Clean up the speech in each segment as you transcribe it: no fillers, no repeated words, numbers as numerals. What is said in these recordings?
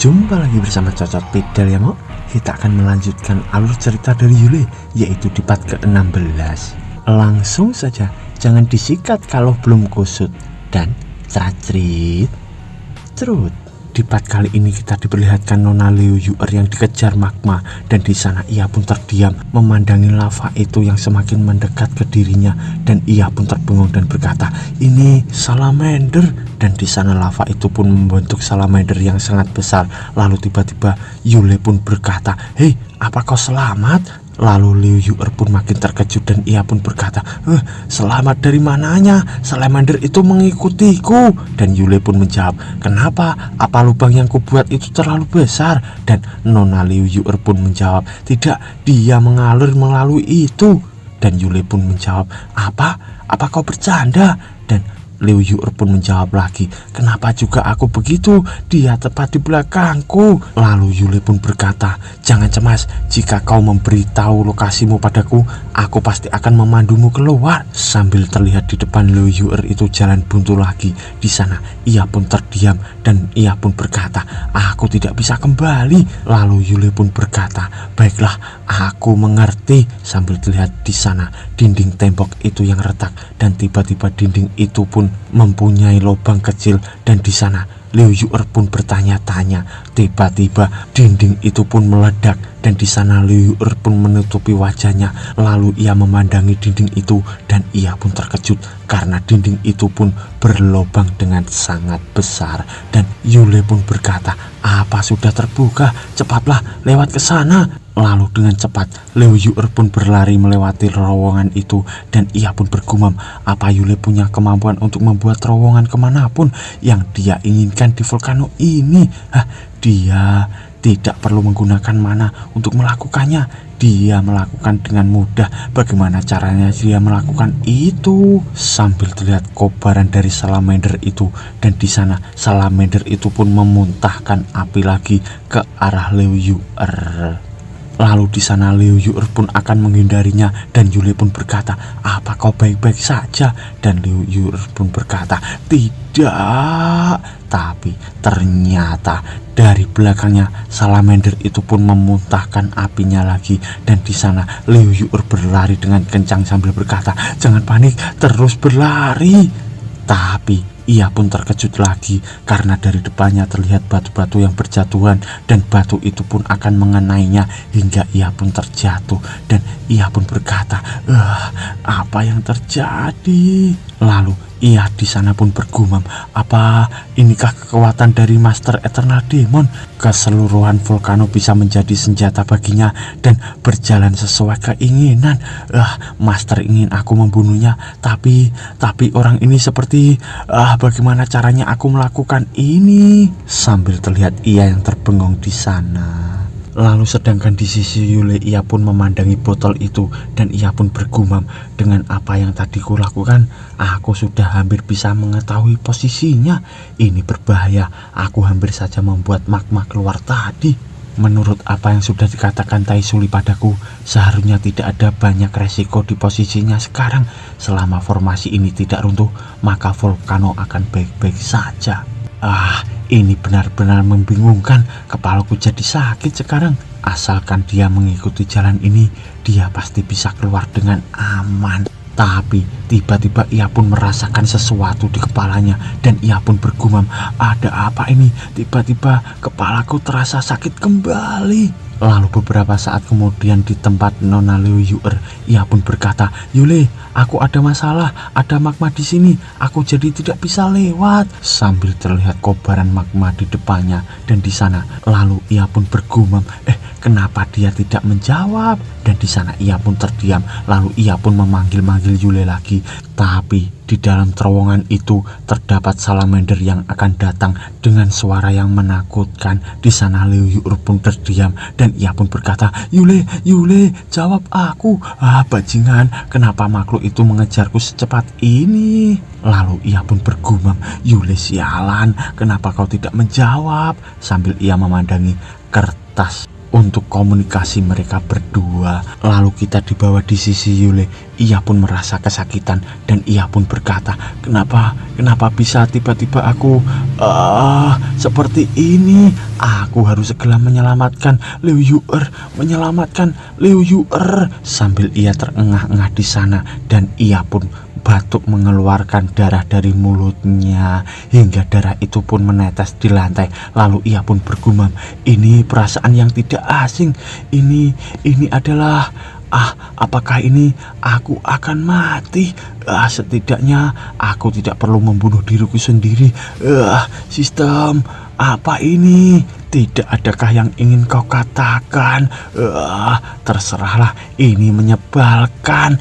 Jumpa lagi bersama Cocot Pidal ya Mo. Kita akan melanjutkan alur cerita dari Yule, yaitu di part ke-16. Langsung saja, jangan disikat kalau belum kusut. Dan cacrit cerut. Di part kali ini kita diperlihatkan Nona Liu Yu'er yang dikejar magma, dan di sana ia pun terdiam memandangi lava itu yang semakin mendekat ke dirinya, dan ia pun terbengong dan berkata, "Ini salamander." Dan di sana lava itu pun membentuk salamander yang sangat besar. Lalu tiba-tiba Yule pun berkata, "Hei, apa kau selamat?" Lalu Liu Yu'er pun makin terkejut dan ia pun berkata, "Selamat dari mananya? Salamander itu mengikutiku." Dan Yule pun menjawab, "Kenapa? Apa lubang yang kubuat itu terlalu besar?" Dan Nona Liu Yu'er pun menjawab, "Tidak, dia mengalir melalui itu." Dan Yule pun menjawab, Apa kau bercanda?" Dan Liu Yu'er pun menjawab lagi, "Kenapa juga aku begitu? Dia tepat di belakangku." Lalu Yule pun berkata, "Jangan cemas, jika kau memberitahu lokasimu padaku, aku pasti akan memandumu keluar." Sambil terlihat di depan Liu Yu'er itu jalan buntu lagi. Di sana ia pun terdiam dan ia pun berkata, "Aku tidak bisa kembali." Lalu Yule pun berkata, "Baiklah, aku mengerti." Sambil terlihat di sana dinding tembok itu yang retak, dan tiba-tiba dinding itu pun mempunyai lubang kecil, dan di sana Liu Yu'er pun bertanya-tanya. Tiba-tiba dinding itu pun meledak, dan di sana Liu Yu'er pun menutupi wajahnya. Lalu ia memandangi dinding itu dan ia pun terkejut karena dinding itu pun berlubang dengan sangat besar. Dan Yule pun berkata, "Apa sudah terbuka? Cepatlah lewat ke sana." Lalu dengan cepat Liu Yu'er pun berlari melewati terowongan itu, dan ia pun bergumam, apa Yule punya kemampuan untuk membuat terowongan kemanapun yang dia inginkan di volcano ini. Dia tidak perlu menggunakan mana untuk melakukannya. Dia melakukan dengan mudah. Bagaimana caranya dia melakukan itu? Sambil terlihat kobaran dari salamander itu, dan di sana salamander itu pun memuntahkan api lagi ke arah Liu Yu'er. Lalu di sana Liu Yu'er pun akan menghindarinya, dan Yule pun berkata, "Apa kau baik-baik saja?" Dan Liu Yu'er pun berkata, "Tidak." Tapi ternyata dari belakangnya salamander itu pun memuntahkan apinya lagi, dan di sana Liu Yu'er berlari dengan kencang sambil berkata, "Jangan panik, terus berlari." Tapi ia pun terkejut lagi karena dari depannya terlihat batu-batu yang berjatuhan, dan batu itu pun akan mengenainya hingga ia pun terjatuh, dan ia pun berkata, "Apa yang terjadi?" Lalu ia di sana pun bergumam, "Apa inikah kekuatan dari Master Eternal Demon? Keseluruhan volcano bisa menjadi senjata baginya dan berjalan sesuai keinginan. Master ingin aku membunuhnya, tapi orang ini seperti bagaimana caranya aku melakukan ini?" Sambil terlihat ia yang terbengong di sana. Lalu sedangkan di sisi Yule, ia pun memandangi botol itu, dan ia pun bergumam, "Dengan apa yang tadi kulakukan, aku sudah hampir bisa mengetahui posisinya. Ini berbahaya, aku hampir saja membuat magma keluar tadi. Menurut apa yang sudah dikatakan Tai Suli padaku, seharusnya tidak ada banyak resiko di posisinya sekarang. Selama formasi ini tidak runtuh, maka volcano akan baik-baik saja." Ini benar-benar membingungkan. Kepalaku jadi sakit sekarang. Asalkan dia mengikuti jalan ini, dia pasti bisa keluar dengan aman. Tapi tiba-tiba ia pun merasakan sesuatu di kepalanya, dan ia pun bergumam, "Ada apa ini? Tiba-tiba kepalaku terasa sakit kembali." Lalu beberapa saat kemudian di tempat Nona Liu Yu'er, ia pun berkata, "Yule, aku ada masalah, ada magma di sini, aku jadi tidak bisa lewat." Sambil terlihat kobaran magma di depannya, dan di sana lalu ia pun bergumam, kenapa dia tidak menjawab? Dan di sana ia pun terdiam. Lalu ia pun memanggil-manggil Yule lagi. Tapi di dalam terowongan itu terdapat salamander yang akan datang dengan suara yang menakutkan. Di sana Liu Yu'er pun terdiam, dan ia pun berkata, Yule, jawab aku. Bajingan, kenapa makhluk itu mengejarku secepat ini?" Lalu ia pun bergumam, "Yule, sialan, kenapa kau tidak menjawab?" Sambil ia memandangi kertas untuk komunikasi mereka berdua. Lalu kita dibawa di sisi Yule. Ia pun merasa kesakitan dan ia pun berkata, kenapa bisa tiba-tiba aku seperti ini? Aku harus segera menyelamatkan Liu Yu'er, sambil ia terengah-engah di sana. Dan ia pun batuk mengeluarkan darah dari mulutnya hingga darah itu pun menetes di lantai. Lalu ia pun bergumam, ini perasaan yang tidak asing. Ini adalah apakah ini aku akan mati? Setidaknya aku tidak perlu membunuh diriku sendiri. Sistem apa ini? Tidak adakah yang ingin kau katakan? Terserahlah, ini menyebalkan.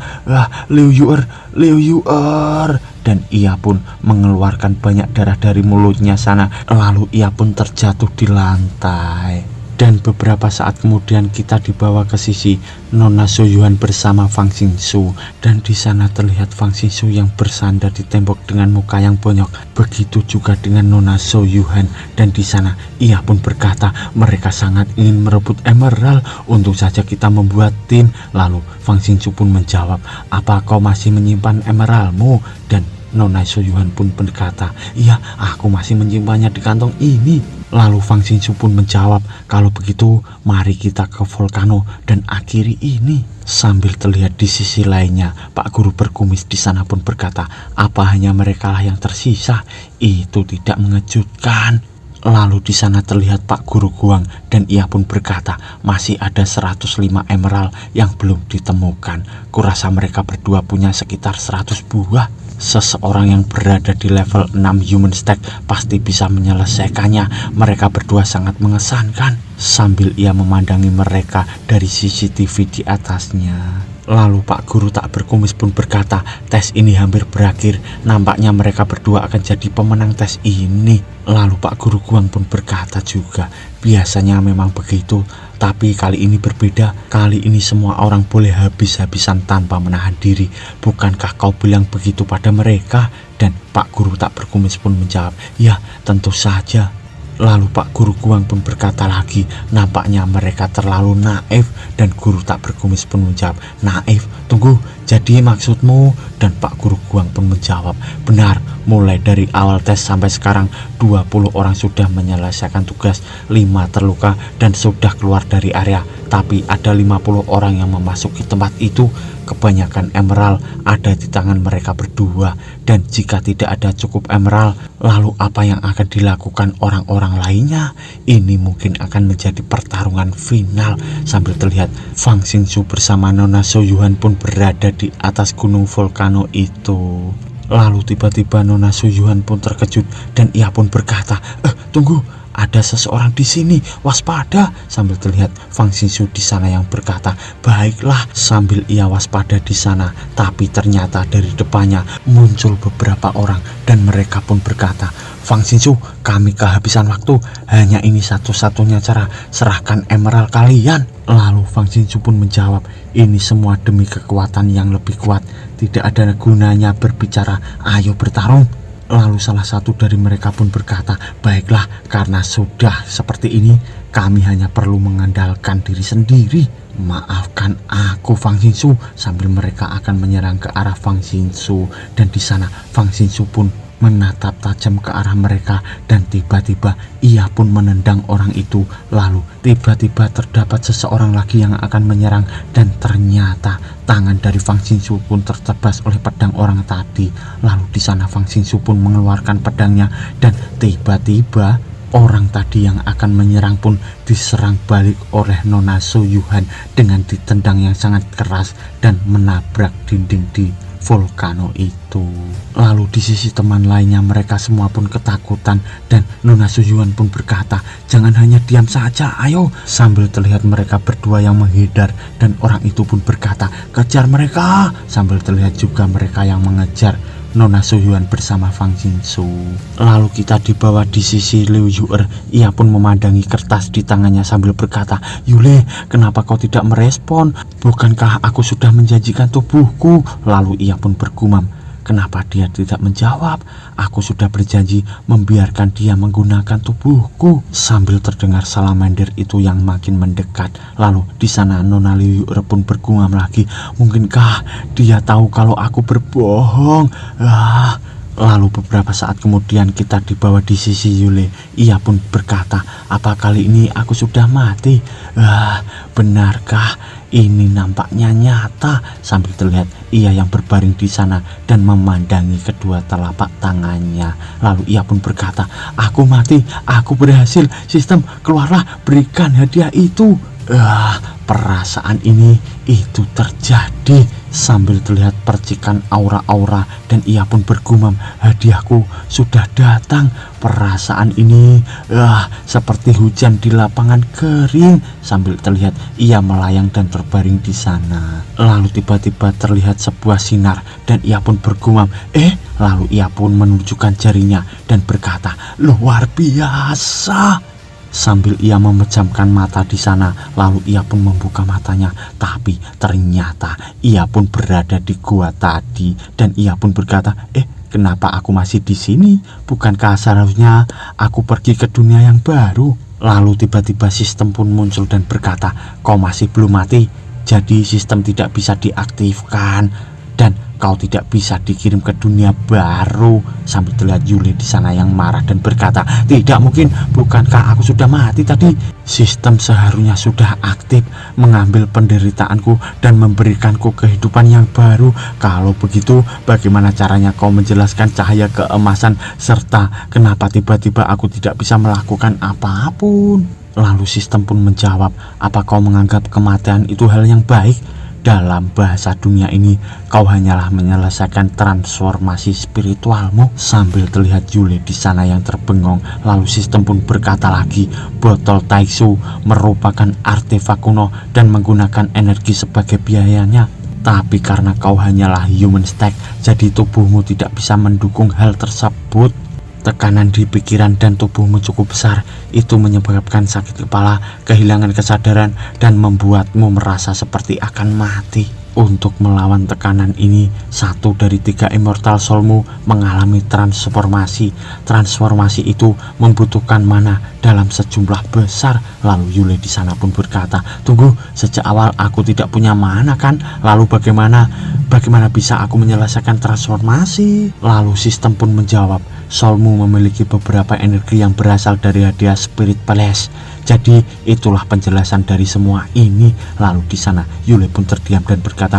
Liu Yu'er. Dan ia pun mengeluarkan banyak darah dari mulutnya sana. Lalu ia pun terjatuh di lantai. Dan beberapa saat kemudian kita dibawa ke sisi Nona Soyuhan bersama Fang Xingsu. Dan di sana terlihat Fang Xingsu yang bersandar di tembok dengan muka yang bonyok. Begitu juga dengan Nona Soyuhan. Dan di sana ia pun berkata, mereka sangat ingin merebut emerald. Untung saja kita membuat tin. Lalu Fang Xingsu pun menjawab, apa kau masih menyimpan emeraldmu? Dan Nona Soyuhan pun berkata, iya, aku masih menyimpannya di kantong ini. Lalu Fang Xingsu pun menjawab, kalau begitu mari kita ke volcano dan akhiri ini. Sambil terlihat di sisi lainnya, Pak Guru berkumis di sana pun berkata, apa hanya mereka lah yang tersisa? Itu tidak mengejutkan. Lalu di sana terlihat Pak Guru Guang dan ia pun berkata, masih ada 105 emerald yang belum ditemukan. Kurasa mereka berdua punya sekitar 100 buah. Seseorang yang berada di level 6 human stack pasti bisa menyelesaikannya. Mereka berdua sangat mengesankan. Sambil ia memandangi mereka dari CCTV di atasnya. Lalu Pak Guru tak berkumis pun berkata, tes ini hampir berakhir. Nampaknya mereka berdua akan jadi pemenang tes ini. Lalu Pak Guru Guang pun berkata juga, biasanya memang begitu, tapi kali ini berbeda. Kali ini semua orang boleh habis-habisan tanpa menahan diri. Bukankah kau bilang begitu pada mereka? Dan Pak Guru tak berkumis pun menjawab, ya tentu saja. Lalu Pak Guru Guang pun berkata lagi, nampaknya mereka terlalu naif. Dan Guru tak berkumis pun menjawab, naif? Tunggu, jadi maksudmu? Dan Pak Guru Guang pun menjawab, benar, mulai dari awal tes sampai sekarang 20 orang sudah menyelesaikan tugas, 5 terluka dan sudah keluar dari area. Tapi ada 50 orang yang memasuki tempat itu. Kebanyakan emerald ada di tangan mereka berdua. Dan jika tidak ada cukup emerald, lalu apa yang akan dilakukan orang-orang lainnya? Ini mungkin akan menjadi pertarungan final. Sambil terlihat Fang Xingsu bersama Nona Soyuhan pun berada di atas gunung volcano itu. Lalu tiba-tiba Nona Soyuhan pun terkejut dan ia pun berkata, tunggu, ada seseorang di sini, waspada. Sambil terlihat Fang Xingsu di sana yang berkata, baiklah. Sambil ia waspada di sana, tapi ternyata dari depannya muncul beberapa orang dan mereka pun berkata, Fang Xingsu, kami kehabisan waktu. Hanya ini satu-satunya cara, serahkan emerald kalian. Lalu Fang Xingsu pun menjawab, ini semua demi kekuatan yang lebih kuat. Tidak ada gunanya berbicara, ayo bertarung. Lalu salah satu dari mereka pun berkata, baiklah, karena sudah seperti ini, kami hanya perlu mengandalkan diri sendiri. Maafkan aku, Fang Xingsu. Sambil mereka akan menyerang ke arah Fang Xingsu. Dan di sana Fang Xingsu pun menatap tajam ke arah mereka. Dan tiba-tiba ia pun menendang orang itu. Lalu tiba-tiba terdapat seseorang lagi yang akan menyerang. Dan ternyata tangan dari Fang Xingsu pun tertebas oleh pedang orang tadi. Lalu di sana Fang Xingsu pun mengeluarkan pedangnya. Dan tiba-tiba orang tadi yang akan menyerang pun diserang balik oleh Nona Soyuhan dengan ditendang yang sangat keras dan menabrak dinding di volcano itu. Lalu di sisi teman lainnya mereka semua pun ketakutan dan Nona Soyuhan pun berkata, jangan hanya diam saja, ayo. Sambil terlihat mereka berdua yang menghindar dan orang itu pun berkata, kejar mereka. Sambil terlihat juga mereka yang mengejar Nona Soyuhan bersama Fang Xingsu. Lalu kita dibawa di sisi Liu Yu'er. Ia pun memandangi kertas di tangannya sambil berkata, Yule, kenapa kau tidak merespon? Bukankah aku sudah menjanjikan tubuhku? Lalu ia pun bergumam, kenapa dia tidak menjawab? Aku sudah berjanji membiarkan dia menggunakan tubuhku. Sambil terdengar salamander itu yang makin mendekat. Lalu di sana Nona Liu Yue pun bergumam lagi, mungkinkah dia tahu kalau aku berbohong? Lalu beberapa saat kemudian kita dibawa di sisi Yule. Ia pun berkata, apa kali ini aku sudah mati? Benarkah? Ini nampaknya nyata. Sambil terlihat ia yang berbaring di sana dan memandangi kedua telapak tangannya. Lalu ia pun berkata, aku mati, aku berhasil. Sistem, keluarlah, berikan hadiah itu. Perasaan ini itu terjadi. Sambil terlihat percikan aura-aura dan ia pun bergumam, hadiahku sudah datang. Perasaan ini seperti hujan di lapangan kering. Sambil terlihat ia melayang dan terbaring di sana. Lalu tiba-tiba terlihat sebuah sinar dan ia pun bergumam, lalu ia pun menunjukkan jarinya dan berkata, luar biasa. Sambil ia memejamkan mata di sana, lalu ia pun membuka matanya. Tapi ternyata ia pun berada di gua tadi dan ia pun berkata, kenapa aku masih di sini? Bukankah seharusnya aku pergi ke dunia yang baru? Lalu tiba-tiba sistem pun muncul dan berkata, kau masih belum mati, jadi sistem tidak bisa diaktifkan dan kau tidak bisa dikirim ke dunia baru. Sambil terlihat Yule di sana yang marah dan berkata, tidak mungkin, bukankah aku sudah mati tadi? Sistem seharusnya sudah aktif, mengambil penderitaanku dan memberikanku kehidupan yang baru. Kalau begitu, bagaimana caranya kau menjelaskan cahaya keemasan serta kenapa tiba-tiba aku tidak bisa melakukan apapun? Lalu sistem pun menjawab, apa kau menganggap kematian itu hal yang baik? Dalam bahasa dunia ini, kau hanyalah menyelesaikan transformasi spiritualmu. Sambil terlihat Yule di sana yang terbengong, lalu sistem pun berkata lagi, botol Taisu merupakan artefak kuno dan menggunakan energi sebagai biayanya. Tapi karena kau hanyalah human stack, jadi tubuhmu tidak bisa mendukung hal tersebut. Tekanan di pikiran dan tubuhmu cukup besar. Itu menyebabkan sakit kepala, kehilangan kesadaran, dan membuatmu merasa seperti akan mati. Untuk melawan tekanan ini, 1 dari 3 immortal soulmu mengalami transformasi. Transformasi itu membutuhkan mana dalam sejumlah besar. Lalu Yule di sana pun berkata, tunggu, sejak awal aku tidak punya mana kan? Lalu bagaimana bisa aku menyelesaikan transformasi? Lalu sistem pun menjawab, soulmu memiliki beberapa energi yang berasal dari hadiah Spirit Palace. Jadi itulah penjelasan dari semua ini. Lalu di sana Yule pun terdiam dan berkata,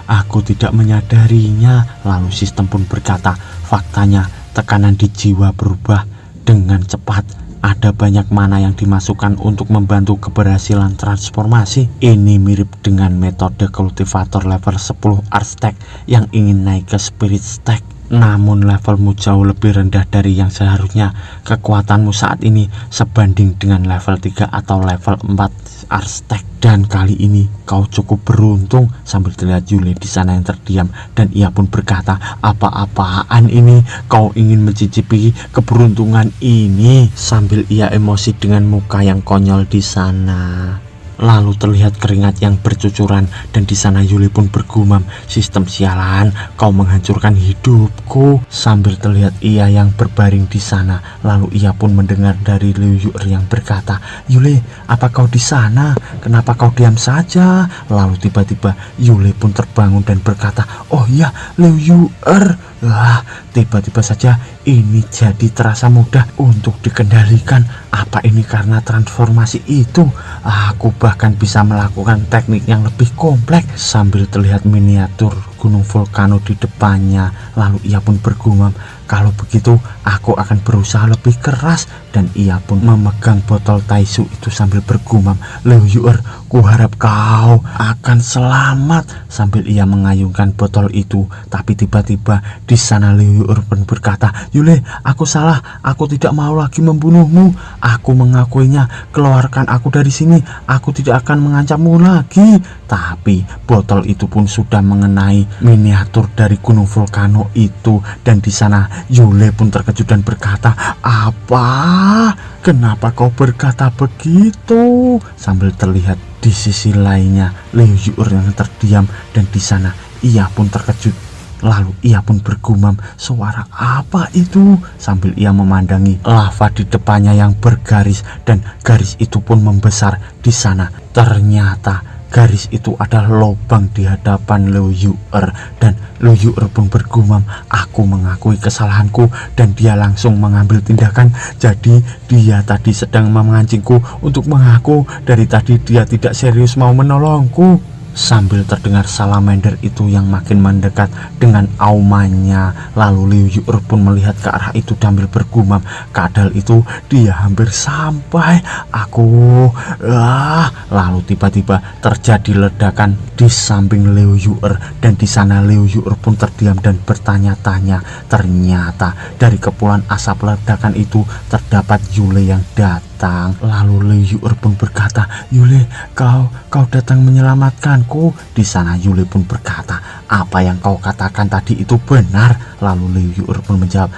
aku tidak menyadarinya. Lalu sistem pun berkata, faktanya tekanan di jiwa berubah dengan cepat. Ada banyak mana yang dimasukkan untuk membantu keberhasilan transformasi. Ini mirip dengan metode kultivator level 10 Art Stack yang ingin naik ke Spirit Stack. Namun levelmu jauh lebih rendah dari yang seharusnya. Kekuatanmu saat ini sebanding dengan level 3 atau level 4 Art Stack. Dan kali ini kau cukup beruntung. Sambil terlihat Yule di sana yang terdiam dan ia pun berkata, apa-apaan ini? Kau ingin mencicipi keberuntungan ini? Sambil ia emosi dengan muka yang konyol di sana. Lalu terlihat keringat yang bercucuran dan di sana Yule pun bergumam, sistem sialan, kau menghancurkan hidupku. Sambil terlihat ia yang berbaring di sana. Lalu ia pun mendengar dari Liu Yue yang berkata, Yule, apa kau di sana? Kenapa kau diam saja? Lalu tiba-tiba Yule pun terbangun dan berkata, oh iya, Liu Yue. Tiba-tiba saja ini jadi terasa mudah untuk dikendalikan. Apa ini karena transformasi itu? Aku bahkan bisa melakukan teknik yang lebih kompleks. Sambil terlihat miniatur gunung volcano di depannya. Lalu ia pun bergumam, kalau begitu aku akan berusaha lebih keras. Dan ia pun memegang botol Taisu itu sambil bergumam, Liu Yue, kuharap kau akan selamat. Sambil ia mengayunkan botol itu. Tapi tiba-tiba di sana Liu Yue pun berkata, Yule, aku salah, aku tidak mau lagi membunuhmu. Aku mengakuinya, keluarkan aku dari sini, aku tidak akan mengancammu lagi. Tapi botol itu pun sudah mengenai miniatur dari gunung volcano itu. Dan di sana Yule pun terkejut dan berkata, apa? Kenapa kau berkata begitu? Sambil terlihat di sisi lainnya Liu Yue yang terdiam dan di sana ia pun terkejut Lalu ia pun bergumam, suara apa itu? Sambil ia memandangi lava di depannya yang bergaris, dan garis itu pun membesar. Di sana ternyata garis itu adalah lubang di hadapan Liu Yu'er, dan Liu Yu'er pun bergumam, aku mengakui kesalahanku, dan dia langsung mengambil tindakan. Jadi dia tadi sedang memancingku untuk mengaku, dari tadi dia tidak serius mau menolongku. Sambil terdengar salamander itu yang makin mendekat dengan aumannya, lalu Liu Yu'er pun melihat ke arah itu sambil bergumam, kadal itu dia hampir sampai aku. Lalu tiba-tiba terjadi ledakan di samping Liu Yu'er, dan di sana Liu Yu'er pun terdiam dan bertanya-tanya. Ternyata dari kepulan asap ledakan itu terdapat Yule yang datang. Lalu Liu Yu'er pun berkata, Yule, kau datang menyelamatkanku. Di sana Yule pun berkata, apa yang kau katakan tadi itu benar. Lalu Liu Yu'er pun menjawab,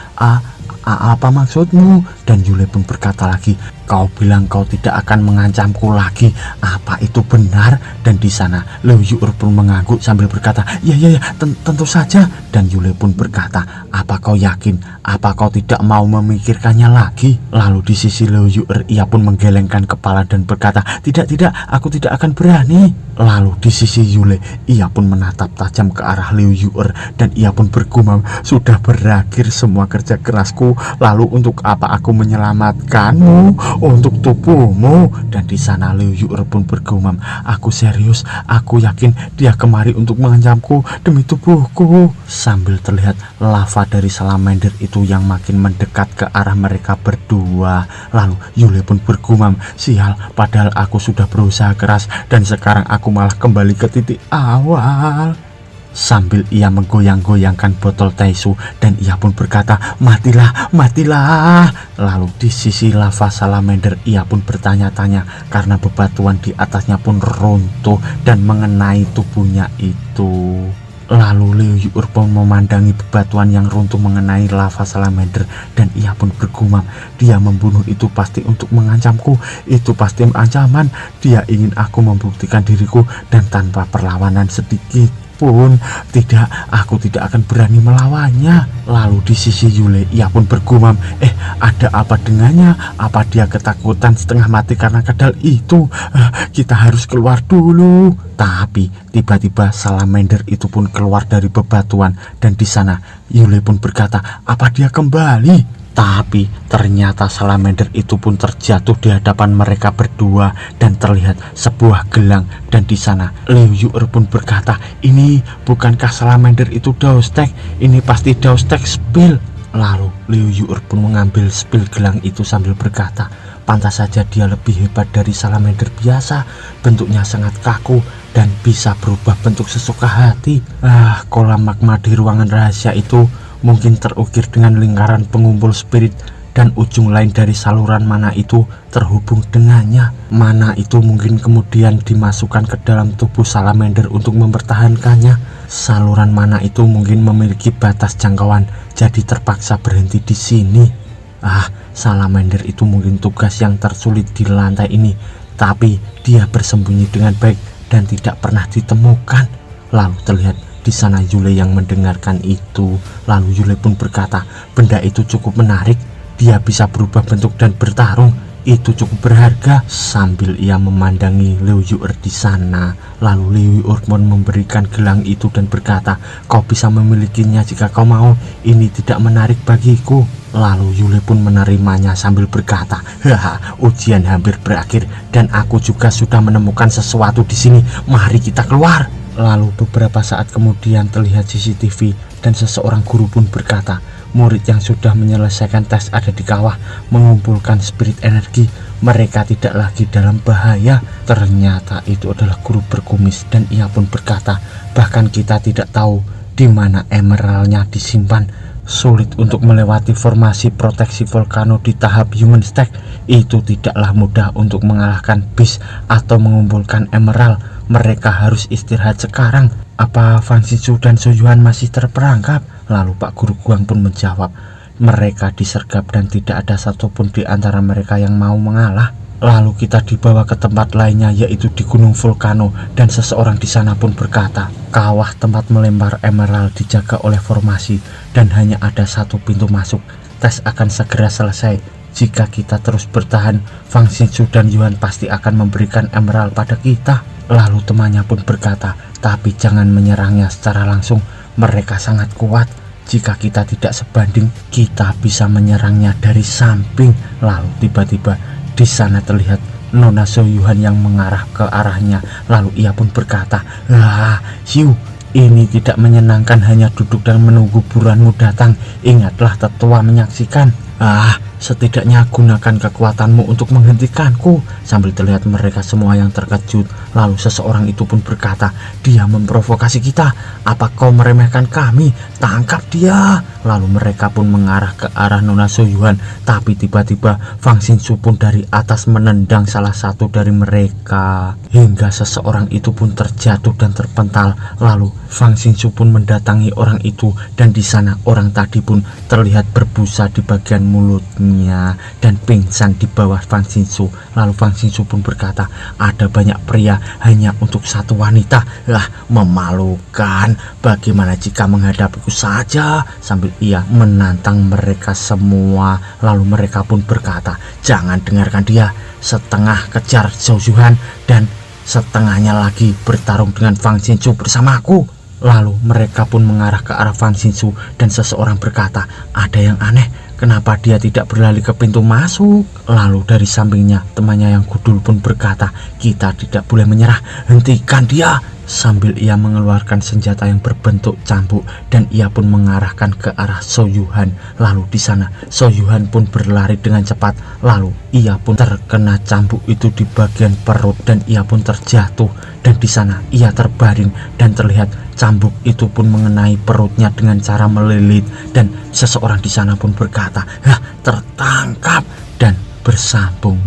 apa maksudmu? Dan Yule pun berkata lagi, kau bilang kau tidak akan mengancamku lagi, apa itu benar? Dan di sana Liu Yu'er pun mengangguk sambil berkata, ya, tentu saja. Dan Yule pun berkata, apa kau yakin? Apa kau tidak mau memikirkannya lagi? Lalu di sisi Liu Yu'er ia pun menggelengkan kepala dan berkata, tidak, aku tidak akan berani. Lalu di sisi Yule ia pun menatap tajam ke arah Liu Yu'er, dan ia pun bergumam, sudah berakhir semua kerja kerasku, lalu untuk apa aku menyelamatkanmu? Untuk tubuhmu. Dan di sana Liu Yu'er pun bergumam, aku serius, aku yakin dia kemari untuk mengancamku demi tubuhku. Sambil terlihat lava dari salamander itu yang makin mendekat ke arah mereka berdua. Lalu Yule pun bergumam, sial, padahal aku sudah berusaha keras dan sekarang aku malah kembali ke titik awal. Sambil ia menggoyang-goyangkan botol taisu, dan ia pun berkata, matilah. Lalu di sisi lava salamander ia pun bertanya-tanya karena bebatuan di atasnya pun runtuh dan mengenai tubuhnya itu. Lalu Liu Yu'er pun memandangi bebatuan yang runtuh mengenai lava salamander, dan ia pun bergumam, dia membunuh itu pasti untuk mengancamku, itu pasti ancaman, dia ingin aku membuktikan diriku, dan tanpa perlawanan sedikit pun tidak, aku tidak akan berani melawannya. Lalu di sisi Yule ia pun bergumam, ada apa dengannya? Apa dia ketakutan setengah mati karena kadal itu? Kita harus keluar dulu. Tapi tiba-tiba salamander itu pun keluar dari bebatuan, dan di sana Yule pun berkata, apa dia kembali? Tapi ternyata salamander itu pun terjatuh di hadapan mereka berdua, dan terlihat sebuah gelang. Dan di sana Liu Yu'er pun berkata, ini bukankah salamander itu Daostek? Ini pasti Daostek spill. Lalu Liu Yu'er pun mengambil spill gelang itu sambil berkata, pantas saja dia lebih hebat dari salamander biasa, bentuknya sangat kaku dan bisa berubah bentuk sesuka hati. Kolam magma di ruangan rahasia itu mungkin terukir dengan lingkaran pengumpul spirit, dan ujung lain dari saluran mana itu terhubung dengannya. Mana itu mungkin kemudian dimasukkan ke dalam tubuh salamander untuk mempertahankannya. Saluran mana itu mungkin memiliki batas jangkauan, jadi terpaksa berhenti di sini. Salamander itu mungkin tugas yang tersulit di lantai ini, tapi dia bersembunyi dengan baik dan tidak pernah ditemukan. Lalu terlihat di sana Yule yang mendengarkan itu. Lalu Yule pun berkata, benda itu cukup menarik, dia bisa berubah bentuk dan bertarung, itu cukup berharga. Sambil ia memandangi Liu Yu'er di sana, lalu Liu Yu'er pun memberikan gelang itu dan berkata, kau bisa memilikinya jika kau mau, ini tidak menarik bagiku. Lalu Yule pun menerimanya sambil berkata, ujian hampir berakhir dan aku juga sudah menemukan sesuatu di sini, mari kita keluar. Lalu beberapa saat kemudian terlihat CCTV, dan seseorang guru pun berkata, murid yang sudah menyelesaikan tes ada di kawah mengumpulkan spirit energi, mereka tidak lagi dalam bahaya. Ternyata itu adalah guru berkumis, dan ia pun berkata, bahkan kita tidak tahu di mana emeraldnya disimpan. Sulit untuk melewati formasi proteksi volcano di tahap human stack, itu tidaklah mudah untuk mengalahkan beast atau mengumpulkan emerald. Mereka harus istirahat sekarang. Apa Fang Xizhu dan Su Yuan masih terperangkap? Lalu Pak Guru Guang pun menjawab, mereka disergap dan tidak ada satupun di antara mereka yang mau mengalah. Lalu kita dibawa ke tempat lainnya, yaitu di Gunung Vulcano, dan seseorang di sana pun berkata, kawah tempat melempar emerald dijaga oleh formasi dan hanya ada satu pintu masuk. Tes akan segera selesai. Jika kita terus bertahan, Fang Xingqiu dan Yuan pasti akan memberikan emerald pada kita. Lalu temannya pun berkata, tapi jangan menyerangnya secara langsung, mereka sangat kuat. Jika kita tidak sebanding, kita bisa menyerangnya dari samping. Lalu tiba-tiba di sana terlihat Nona Soyuhan yang mengarah ke arahnya. Lalu ia pun berkata, Xiu, ini tidak menyenangkan hanya duduk dan menunggu buruanmu datang. Ingatlah tetua menyaksikan. Setidaknya gunakan kekuatanmu untuk menghentikanku. Sambil terlihat mereka semua yang terkejut. Lalu seseorang itu pun berkata, dia memprovokasi kita. Apa kau meremehkan kami? Tangkap dia. Lalu mereka pun mengarah ke arah Nona Soyuhan. Tapi tiba-tiba Fang Xingqiu pun dari atas menendang salah satu dari mereka, hingga seseorang itu pun terjatuh dan terpental. Lalu Fang Xingqiu pun mendatangi orang itu, dan di sana orang tadi pun terlihat berbusa di bagian mulutnya dan pingsan di bawah Fang Xingqiu. Lalu Fang Xingqiu pun berkata, ada banyak pria hanya untuk satu wanita. Memalukan. Bagaimana jika menghadapiku saja? Sambil ia menantang mereka semua. Lalu mereka pun berkata, jangan dengarkan dia. Setengah kejar Zhou Yuhan dan setengahnya lagi bertarung dengan Fang Xingqiu bersamaku. Lalu mereka pun mengarah ke arah Fang Xingqiu, dan seseorang berkata, ada yang aneh, kenapa dia tidak berlari ke pintu masuk? Lalu dari sampingnya temannya yang gundul pun berkata, kita tidak boleh menyerah, hentikan dia. Sambil ia mengeluarkan senjata yang berbentuk cambuk, dan ia pun mengarahkan ke arah Soyuhan. Lalu di sana Soyuhan pun berlari dengan cepat. Lalu ia pun terkena cambuk itu di bagian perut, dan ia pun terjatuh. Dan di sana ia terbaring, dan terlihat cambuk itu pun mengenai perutnya dengan cara melilit. Dan seseorang di sana pun berkata, tertangkap, dan bersambung.